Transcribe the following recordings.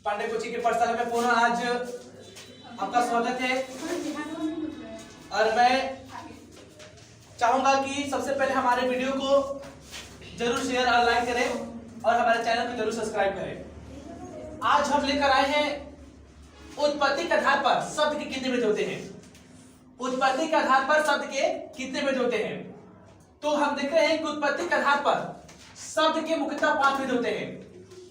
Pandey coaching के पाठशाला में पुनः आज आपका स्वागत है। और मैं चाहूंगा कि सबसे पहले हमारे वीडियो को जरूर शेयर और लाइक करें और हमारे चैनल को जरूर सब्सक्राइब करें। आज हम लेकर आए हैं उत्पत्ति के आधार पर शब्द के कितने भेद होते हैं। उत्पत्ति के आधार पर शब्द के कितने भेद होते हैं। तो हम देख रहे हैं कि उत्पत्ति के आधार पर शब्द के मुख्यतः 5 भेद होते हैं।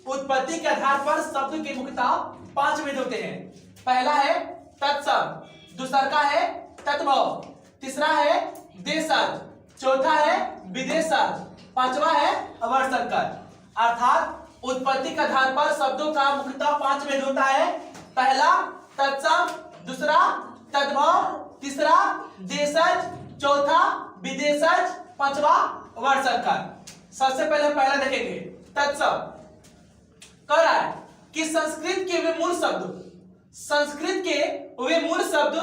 उत्पत्ति के आधार पर शब्द के मुख्यतः 5 भेद होते हैं। पहला है तत्शब्द, दूसरा का है तद्भव, तीसरा है देशज, चौथा है विदेशज, पांचवा है अवर्संकर। अर्थात उत्पत्ति के आधार पर शब्दों का मुख्यतः 5 भेद होता है। पहला तत्शब्द, दूसरा तद्भव, तीसरा देशज, चौथा विदेशज, पांचवा अवर्संकर। सबसे पहले पहला देखेंगे तत्शब्द। कह रहा है कि संस्कृत के वे मूल शब्द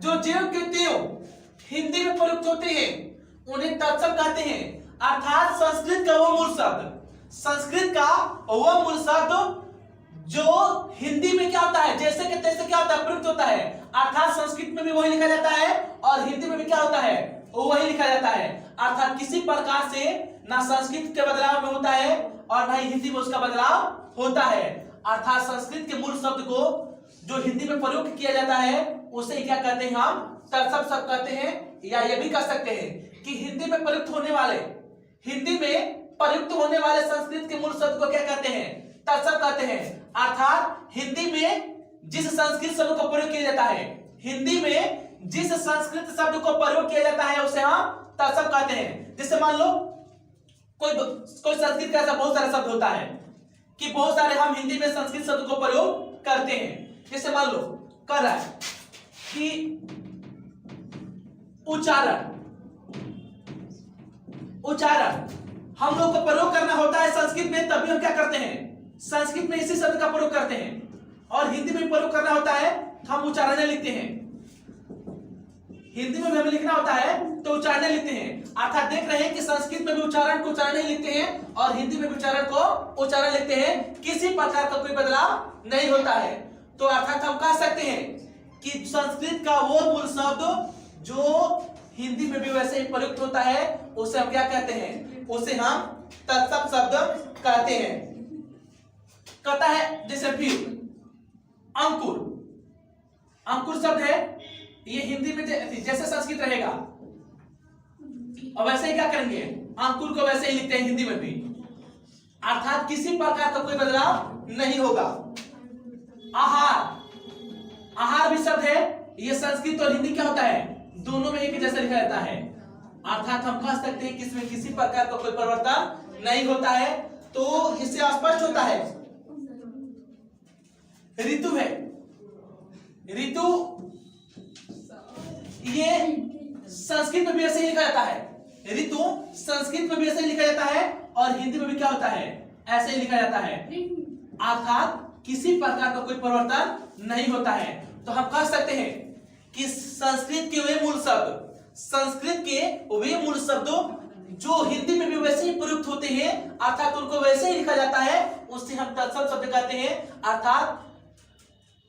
जो ज्यों के त्यों हिंदी में प्रयुक्त होते हैं उन्हें तत्शब्द कहते हैं। अर्थात संस्कृत का वो मूल शब्द जो हिंदी में क्या होता है जैसे कि तैसे क्या होता है प्रयुक्त होता है। अर्थात संस्कृत में भी वही लिखा जाता है और हिंदी में भी क्या होता है वही लिखा जाता है। अर्थात किसी प्रकार से ना संस्कृत के बदलाव में होता है और ना ही हिंदी में उसका बदलाव होता है। अर्थात संस्कृत के मूल शब्द को जो हिंदी में प्रयोग किया जाता है उसे क्या कहते हैं, हम तत्शब्द शब्द कहते हैं। या ये भी कह सकते हैं कि हिंदी में प्रयुक्त होने वाले संस्कृत के मूल शब्द को क्या कहते हैं, तत्शब्द कहते हैं। अर्थात हिंदी में जिस संस्कृत शब्द को प्रयोग किया जाता है उसे हम तत्शब्द कहते हैं। जैसे मान लो कोई संस्कृत का ऐसा बहुत सारा शब्द होता है कि बहुत सारे हम हिंदी में संस्कृत शब्द को प्रयोग करते हैं। जैसे मान लो कर रहा है कि उच्चारण हम लोग को प्रयोग करना होता है संस्कृत में, तभी हम क्या करते हैं संस्कृत में इसी शब्द का प्रयोग करते हैं। और हिंदी में प्रयोग करना होता है तो हम उच्चारण लिखते हैं। हिंदी में भी हमें लिखना होता है तो उच्चारण लिखते हैं। अर्थात देख रहे हैं कि संस्कृत में भी उच्चारण को उच्चारण ही लिखते हैं और हिंदी में भी उच्चारण को उच्चारण लिखते हैं। किसी प्रकार का कोई बदलाव नहीं होता है। तो अर्थात हम कह सकते हैं कि संस्कृत का वो मूल शब्द जो हिंदी में भी वैसे ही प्रयुक्त होता है उसे हम क्या कहते हैं, उसे हम तत्शब्द शब्द कहते हैं। कहता है जैसे फिर अंकुर शब्द है, ये हिंदी में जैसे संस्कृत रहेगा और वैसे ही क्या करेंगे अंकुर को वैसे ही लिखते हैं हिंदी में भी। अर्थात किसी प्रकार का कोई बदलाव नहीं होगा। आहार भी शब्द है, ये संस्कृत और हिंदी क्या होता है दोनों में एक जैसा लिखा जाता है। अर्थात हम कह सकते हैं कि इसमें किसी प्रकार का कोई परिवर्तन नहीं होता है। तो इससे स्पष्ट होता है। ऋतु है, ऋतु ये संस्कृत में भी ऐसे ही लिखा जाता है। ऋतु संस्कृत में भी ऐसे ही लिखा जाता है और हिंदी में भी क्या होता है ऐसे ही लिखा जाता है। अर्थात किसी प्रकार का कोई परिवर्तन नहीं होता है। तो हम कह सकते हैं कि संस्कृत के वे मूल शब्द जो हिंदी में भी वैसे ही प्रयुक्त होते हैं अर्थात उनको वैसे ही लिखा जाता है उससे हम तत्शब्द शब्द कहते हैं। अर्थात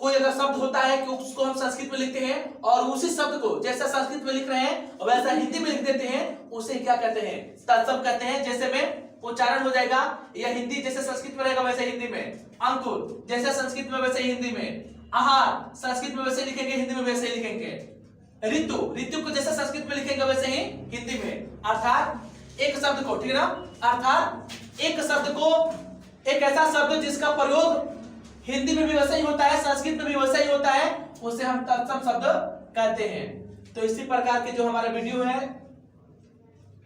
कोई अगर शब्द होता है कि उसको हम संस्कृत में लिखते हैं और उसी शब्द को जैसा संस्कृत में लिख रहे हैं वैसा हिंदी में लिख देते हैं, उसे क्या कहते हैं तत्शब्द कहते हैं। जैसे में उच्चारण हो जाएगा या हिंदी जैसे संस्कृत में रहेगा वैसे हिंदी में, अंकुर जैसे संस्कृत में वैसे हिंदी में, आहार संस्कृत में वैसे लिखेंगे हिंदी में वैसे लिखेंगे, ऋतु को जैसे संस्कृत में लिखेंगे वैसे ही हिंदी में। अर्थात एक शब्द को, ठीक है ना, अर्थात एक शब्द को एक ऐसा शब्द जिसका प्रयोग हिंदी में भी वैसा ही होता है संस्कृत में भी वैसा ही होता है उसे हम तत्शब्द शब्द कहते हैं। तो इसी प्रकार के जो हमारा वीडियो है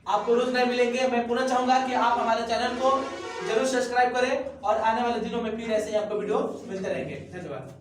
आपको रोज नए मिलेंगे। मैं पुनः चाहूंगा कि आप हमारे चैनल को जरूर सब्सक्राइब करें और आने वाले दिनों में फिर ऐसे ही आपको वीडियो मिलते रहेंगे। धन्यवाद।